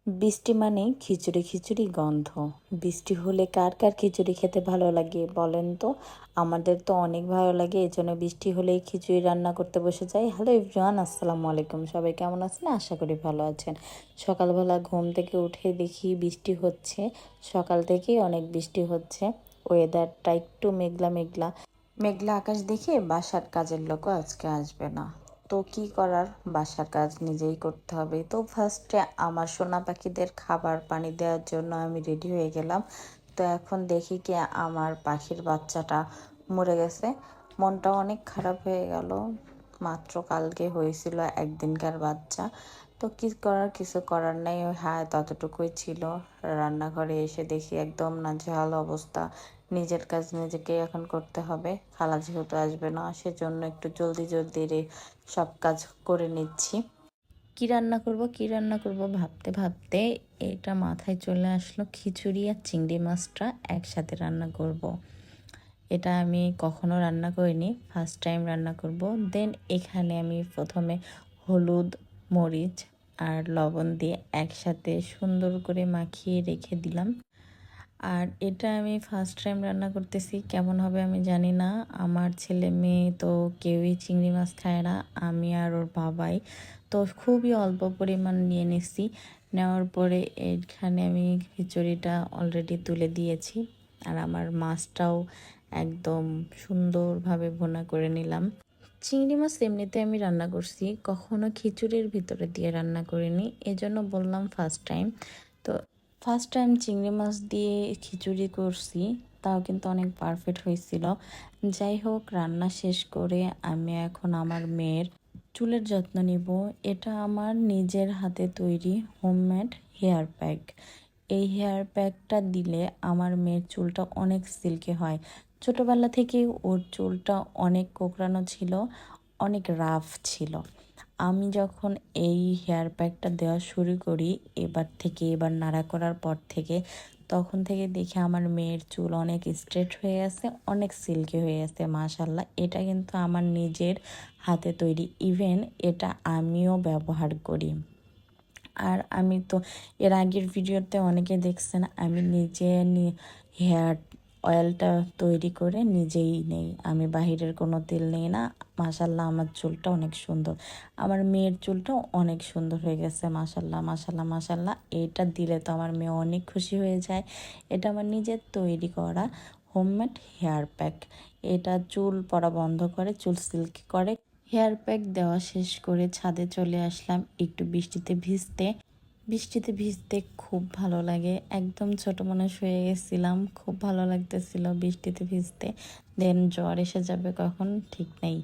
বৃষ্টি মানে খিচুড়ি খিচুড়ি গন্ধ। বৃষ্টি হলে কার কার খিচুড়ি খেতে ভালো লাগে বলেন তো? আমাদের তো অনেক ভালো লাগে, এই জন্য বৃষ্টি হলেই খিচুড়ি রান্না করতে বসে যাই। হ্যালো এভরিওয়ান, আসসালামু আলাইকুম। সবাই কেমন আছেন? আশা করি ভালো আছেন। সকালবেলা ঘুম থেকে উঠে দেখি বৃষ্টি হচ্ছে। সকাল থেকেই অনেক বৃষ্টি হচ্ছে। ওয়েদারটা একটু মেঘলা মেঘলা মেঘলা আকাশ দেখে বাসার কাজের লোকও আজকে আসবে না। তো কি করার, বাসার কাজ নিজেই করতে হবে। তো ফার্স্টে আমার সোনা পাখিদের খাবার পানি দেওয়ার জন্য আমি রেডি হয়ে গেলাম। তো এখন দেখি কি আমার পাখির বাচ্চাটা মরে গেছে। মনটা অনেক খারাপ হয়ে গেল। মাত্র কালকে হয়েছিল একদিনকার বাচ্চা। তো কি করার, কিছু করার নেই। হ্যাঁ, ততটুকুই ছিল। রান্নাঘরে এসে দেখি একদম নাজেহাল অবস্থা। নিজের কাজ নিজেকে এখন করতে হবে। খালা যেহেতু আসবে না, সেজন্য একটু জলদি জলদি সব কাজ করে নিচ্ছি। কি রান্না করব কি রান্না করব ভাবতে ভাবতে এটা মাথায় চলে আসলো, খিচুড়ি আর চিংড়ি মাছটা একসাথে রান্না করব। এটা আমি কখনো রান্না করিনি, ফার্স্ট টাইম রান্না করব। দেন এখানে আমি প্রথমে হলুদ, মরিচ আর লবণ দিয়ে একসাথে সুন্দর করে মাখিয়ে রেখে দিলাম। আর এটা আমি ফার্স্ট টাইম রান্না করতেছি, কেমন হবে আমি জানি না। আমার ছেলে মেয়ে তো কেউই চিংড়ি মাছ খায় না, আমি আর ওর বাবাই। তো খুবই অল্প পরিমাণ নিয়ে নিছি। নেওয়ার পরে এখানে আমি খিচুড়িটা অলরেডি তুলে দিয়েছি। আর আমার মাছটাও একদম সুন্দরভাবে ভুনা করে নিলাম। চিংড়ি মাছ এমনিতে আমি রান্না করছি, কখনো খিচুড়ির ভিতরে দিয়ে রান্না করিনি, এজন্য বললাম ফার্স্ট টাইম। তো ফার্স্ট টাইম চিংড়ি মাছ দিয়ে খিচুড়ি করছি, তাও কিন্তু অনেক পারফেক্ট হয়েছিল। যাই হোক, রান্না শেষ করে আমি এখন আমার মেয়ের চুলের যত্ন নিব। এটা আমার নিজের হাতে তৈরি হোমমেড হেয়ার প্যাক। এই হেয়ার প্যাকটা দিলে আমার মেয়ের চুলটা অনেক সিল্কি হয়। ছোটোবেলা থেকেই ওর চুলটা অনেক কোঁকড়ানো ছিল, অনেক রাফ ছিল। আমি যখন এই হেয়ার প্যাকটা দেওয়া শুরু করি, এবার নাড়া করার পর থেকে, তখন থেকে দেখে আমার মেয়ের চুল অনেক স্ট্রেট হয়ে গেছে, অনেক সিল্কি হয়ে গেছে মাশাল্লাহ। এটা কিন্তু আমার নিজের হাতে তৈরি, ইভেন এটা আমিও ব্যবহার করি। আর আমি তো এর আগের ভিডিওতে অনেকে দেখছেন আমি নিজে হেয়ার অয়েলটা তৈরি করে নিজেই নেই, আমি বাহিরের কোনো তেল নেই না। মাশাল্লাহ, আমার চুলটা অনেক সুন্দর, আমার মেয়ের চুলটাও অনেক সুন্দর হয়ে গেছে। মাশাল্লাহ মাশাল্লাহ মাশাল্লাহ। এটা দিলে তো আমার মেয়ে অনেক খুশি হয়ে যায়। এটা আমার নিজের তৈরি করা হোমমেড হেয়ার প্যাক। এটা চুল পড়া বন্ধ করে, চুল সিল্কি করে। হেয়ার প্যাক দেওয়া শেষ করে ছাদে চলে আসলাম একটু বৃষ্টিতে ভিজতে। বৃষ্টিতে ভিজতে খুব ভালো লাগে, একদম ছোট মানুষ হয়ে গেছিলাম, খুব ভালো লাগতেছিল বৃষ্টিতে ভিজতে। দেন জ্বর এসে যাবে কখন ঠিক নেই।